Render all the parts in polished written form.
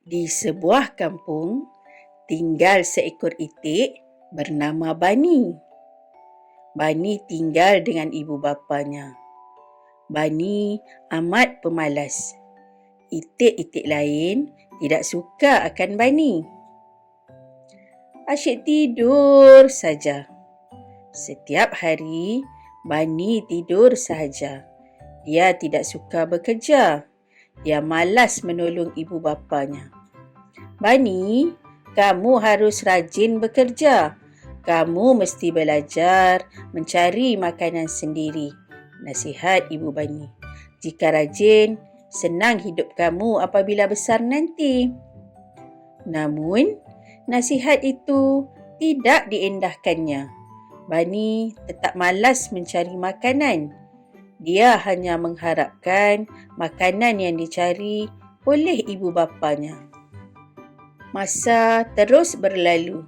Di sebuah kampung, tinggal seekor itik bernama Bani. Bani tinggal dengan ibu bapanya. Bani amat pemalas. Itik-itik lain tidak suka akan Bani. Asyik tidur saja. Setiap hari, Bani tidur sahaja. Dia tidak suka bekerja. Dia malas menolong ibu bapanya. Bani, kamu harus rajin bekerja. Kamu mesti belajar mencari makanan sendiri. Nasihat ibu Bani. Jika rajin, senang hidup kamu apabila besar nanti. Namun, nasihat itu tidak diendahkannya. Bani tetap malas mencari makanan. Dia hanya mengharapkan makanan yang dicari oleh ibu bapanya. Masa terus berlalu.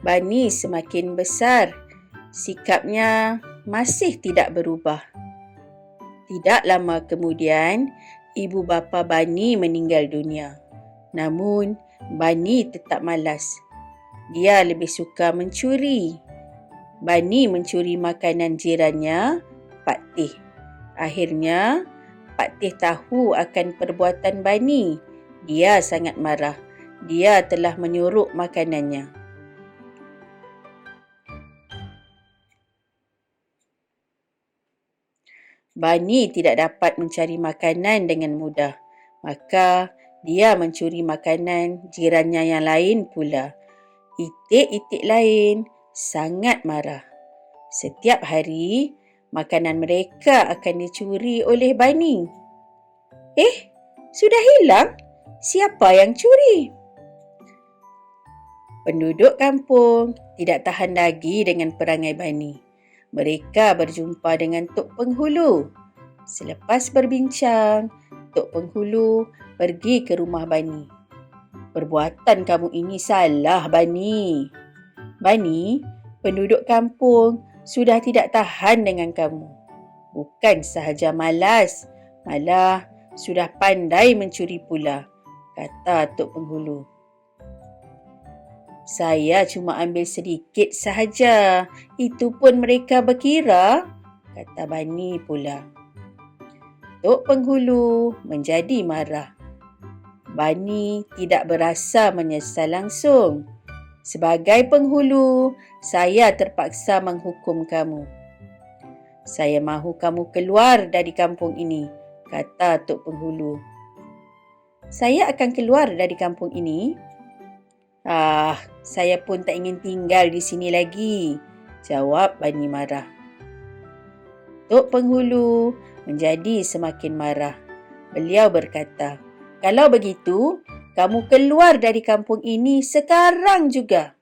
Bani semakin besar. Sikapnya masih tidak berubah. Tidak lama kemudian, ibu bapa Bani meninggal dunia. Namun, Bani tetap malas. Dia lebih suka mencuri. Bani mencuri makanan jirannya, Pak Tih. Akhirnya, Pak Tih tahu akan perbuatan Bani. Dia sangat marah. Dia telah menyuruk makanannya. Bani tidak dapat mencari makanan dengan mudah. Maka, dia mencuri makanan jirannya yang lain pula. Itik-itik lain sangat marah. Setiap hari, makanan mereka akan dicuri oleh Bani. Sudah hilang? Siapa yang curi? Penduduk kampung tidak tahan lagi dengan perangai Bani. Mereka berjumpa dengan Tok Penghulu. Selepas berbincang, Tok Penghulu pergi ke rumah Bani. Perbuatan kamu ini salah, Bani. Bani, penduduk kampung sudah tidak tahan dengan kamu. Bukan sahaja malas, malah sudah pandai mencuri pula, kata Tok Penghulu. Saya cuma ambil sedikit sahaja. Itu pun mereka berkira, kata Bani pula. Tok Penghulu menjadi marah. Bani tidak berasa menyesal langsung. Sebagai penghulu, saya terpaksa menghukum kamu. Saya mahu kamu keluar dari kampung ini, kata Tok Penghulu. Saya akan keluar dari kampung ini? Saya pun tak ingin tinggal di sini lagi, jawab Bani marah. Tok Penghulu menjadi semakin marah. Beliau berkata, kalau begitu, kamu keluar dari kampung ini sekarang juga.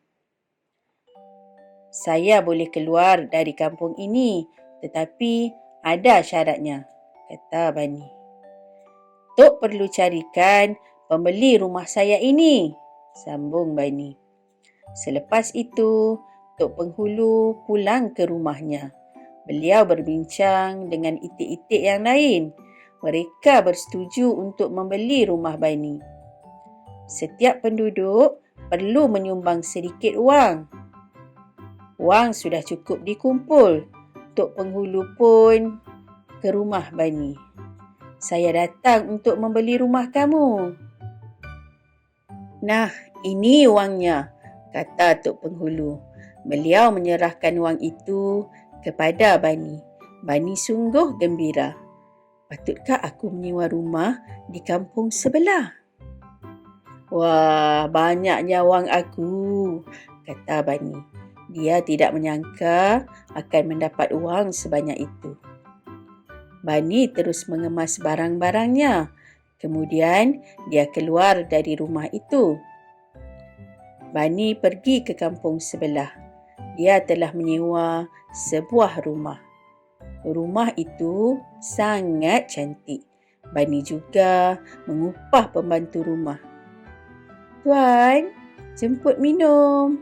Saya boleh keluar dari kampung ini, tetapi ada syaratnya, kata Bani. Tok perlu carikan pembeli rumah saya ini, sambung Bani. Selepas itu, Tok Penghulu pulang ke rumahnya. Beliau berbincang dengan itik-itik yang lain. Mereka bersetuju untuk membeli rumah Bani. Setiap penduduk perlu menyumbang sedikit wang. Wang sudah cukup dikumpul. Tok Penghulu pun ke rumah Bani. Saya datang untuk membeli rumah kamu. Nah, ini wangnya, kata Tok Penghulu. Beliau menyerahkan wang itu kepada Bani. Bani sungguh gembira. Patutkah aku menyewa rumah di kampung sebelah? Wah, banyaknya wang aku, kata Bani. Dia tidak menyangka akan mendapat wang sebanyak itu. Bani terus mengemas barang-barangnya. Kemudian, dia keluar dari rumah itu. Bani pergi ke kampung sebelah. Dia telah menyewa sebuah rumah. Rumah itu sangat cantik. Bani juga mengupah pembantu rumah. Tuan, jemput minum.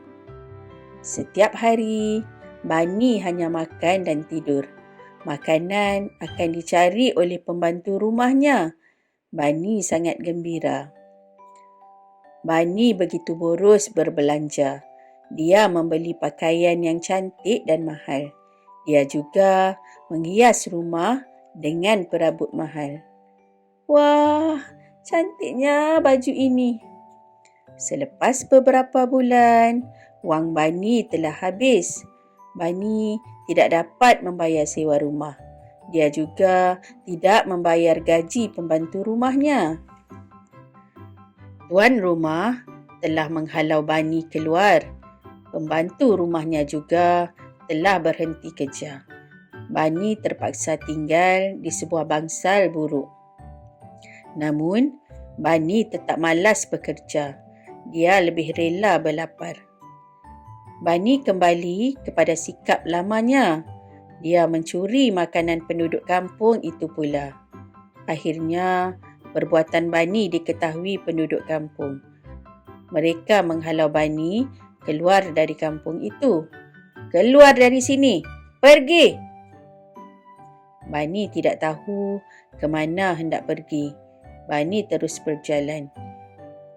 Setiap hari, Bani hanya makan dan tidur. Makanan akan dicari oleh pembantu rumahnya. Bani sangat gembira. Bani begitu boros berbelanja. Dia membeli pakaian yang cantik dan mahal. Dia juga menghias rumah dengan perabot mahal. Wah, cantiknya baju ini. Selepas beberapa bulan, wang Bani telah habis. Bani tidak dapat membayar sewa rumah. Dia juga tidak membayar gaji pembantu rumahnya. Tuan rumah telah menghalau Bani keluar. Pembantu rumahnya juga telah berhenti kerja. Bani terpaksa tinggal di sebuah bangsal buruk. Namun, Bani tetap malas bekerja. Dia lebih rela berlapar. Bani kembali kepada sikap lamanya. Dia mencuri makanan penduduk kampung itu pula. Akhirnya, perbuatan Bani diketahui penduduk kampung. Mereka menghalau Bani keluar dari kampung itu. Keluar dari sini! Pergi! Bani tidak tahu ke mana hendak pergi. Bani terus berjalan.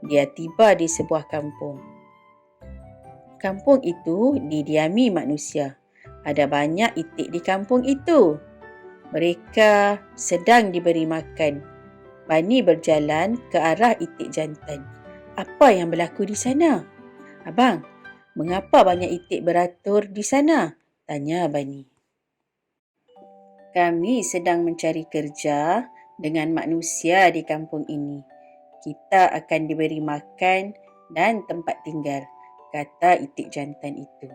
Dia tiba di sebuah kampung. Kampung itu didiami manusia. Ada banyak itik di kampung itu. Mereka sedang diberi makan. Bani berjalan ke arah itik jantan. Apa yang berlaku di sana? Abang, mengapa banyak itik beratur di sana? Tanya Bani. Kami sedang mencari kerja dengan manusia di kampung ini. Kita akan diberi makan dan tempat tinggal, kata itik jantan itu.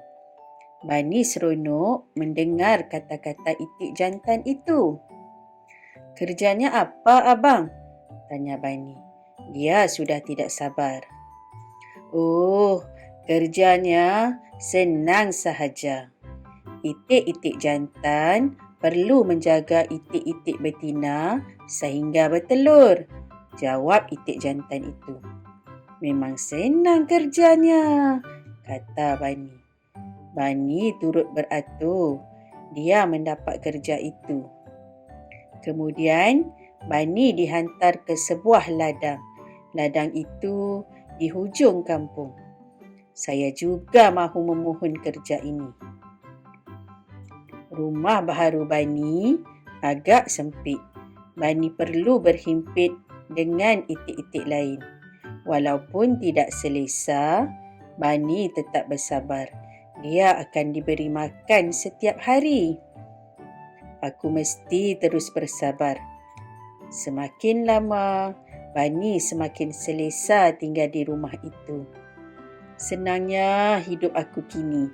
Bani seronok mendengar kata-kata itik jantan itu. Kerjanya apa, abang? Tanya Bani. Dia sudah tidak sabar. Oh, kerjanya senang sahaja. Itik-itik jantan perlu menjaga itik-itik betina sehingga bertelur. Jawab itik jantan itu. Memang senang kerjanya, kata Bani. Bani turut beratur. Dia mendapat kerja itu. Kemudian, Bani dihantar ke sebuah ladang. Ladang itu di hujung kampung. Saya juga mahu memohon kerja ini. Rumah baharu Bani agak sempit. Bani perlu berhimpit dengan itik-itik lain. Walaupun tidak selesa, Bani tetap bersabar. Dia akan diberi makan setiap hari. Aku mesti terus bersabar. Semakin lama, Bani semakin selesa tinggal di rumah itu. Senangnya hidup aku kini,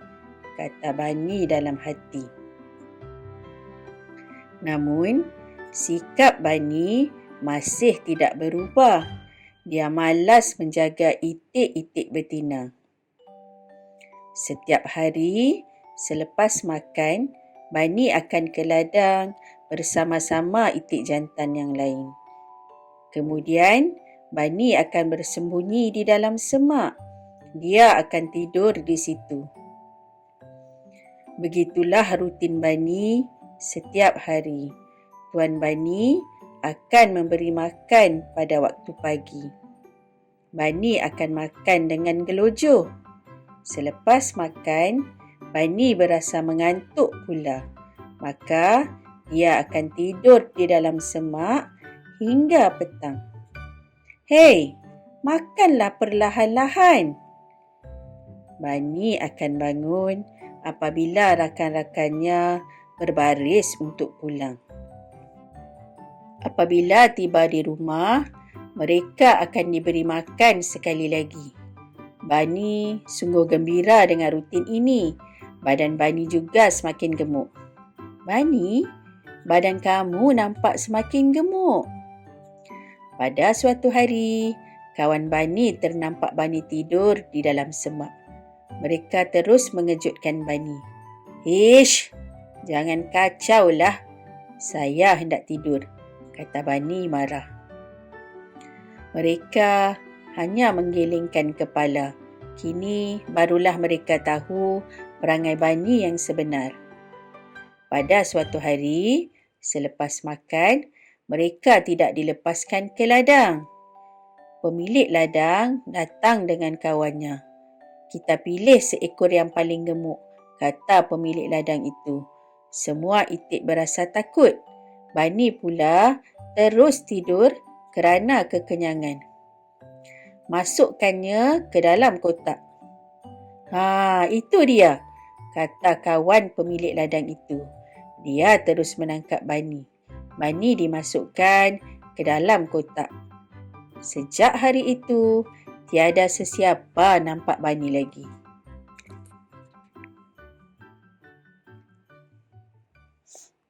kata Bani dalam hati. Namun, sikap Bani masih tidak berubah. Dia malas menjaga itik-itik betina. Setiap hari, selepas makan, Bani akan ke ladang bersama-sama itik jantan yang lain. Kemudian, Bani akan bersembunyi di dalam semak. Dia akan tidur di situ. Begitulah rutin Bani setiap hari. Tuan Bani akan memberi makan pada waktu pagi. Bani akan makan dengan gelojoh. Selepas makan, Bani berasa mengantuk pula. Maka, dia akan tidur di dalam semak hingga petang. Hei, makanlah perlahan-lahan. Bani akan bangun apabila rakan-rakannya berbaris untuk pulang. Apabila tiba di rumah, mereka akan diberi makan sekali lagi. Bani sungguh gembira dengan rutin ini. Badan Bani juga semakin gemuk. Bani, badan kamu nampak semakin gemuk. Pada suatu hari, kawan Bani ternampak Bani tidur di dalam semak. Mereka terus mengejutkan Bani. Ish, jangan kacaulah. Saya hendak tidur, kata Bani marah. Mereka hanya menggelengkan kepala. Kini barulah mereka tahu perangai Bani yang sebenar. Pada suatu hari, selepas makan, mereka tidak dilepaskan ke ladang. Pemilik ladang datang dengan kawannya. "Kita pilih seekor yang paling gemuk," kata pemilik ladang itu. Semua itik berasa takut. Bani pula terus tidur kerana kekenyangan. "Masukkannya ke dalam kotak." Itu dia," kata kawan pemilik ladang itu. Dia terus menangkap Bani. Bani dimasukkan ke dalam kotak. Sejak hari itu, tiada sesiapa nampak Bani lagi.